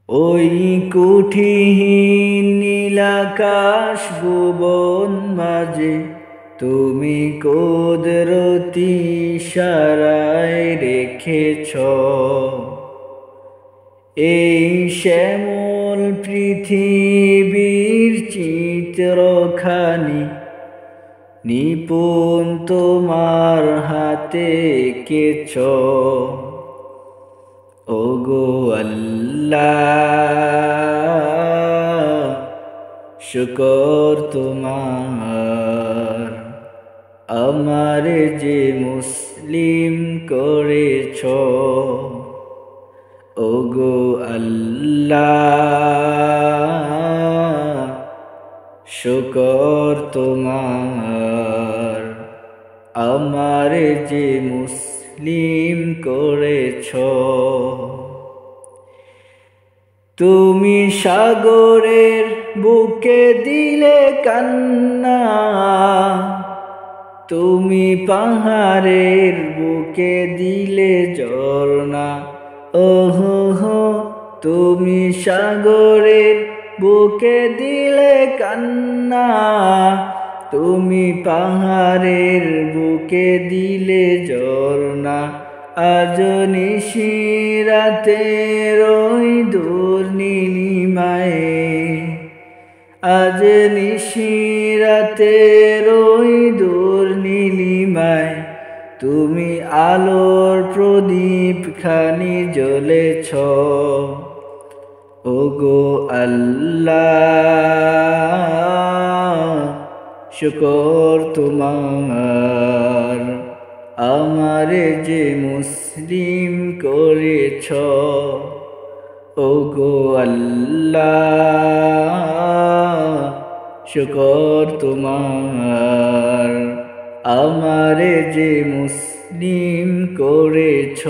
ওই কুঠিহীন নীলাকাশ ভুবন মাঝে তুমি কুদরতি ইশারায় রেখেছ এই শ্যামল পৃথিবীর চিত্রখানি নিপুণ তোমার হাতে এঁকেছ। ওগো আল্লাহ শুকর তোমার, আমারে যে মুসলিম করেছ। ওগো আল্লাহ শুকর তোমার, আমারে যে মুসলিম করেছ। তুমি সাগরের বুকে দিলে কান্না, তুমি পাহাড়ের বুকে দিলে ঝরনা। ওহো হো তুমি সাগরের বুকে দিলে কান্না, তুমি পাহাড়ের বুকে দিলে ঝরনা। আজ নিশিরাতের ওই দূর নীলিমায়, আজ নিশিরাতের ওই দূর নীলিমায় তুমি আলোর প্রদীপ খানি জ্বলেছ। ওগো আল্লাহ শুকর তোমার, আমারে যে মুসলিম করেছ। ওগো আল্লাহ শুকর তোমার, আমারে যে মুসলিম করেছ।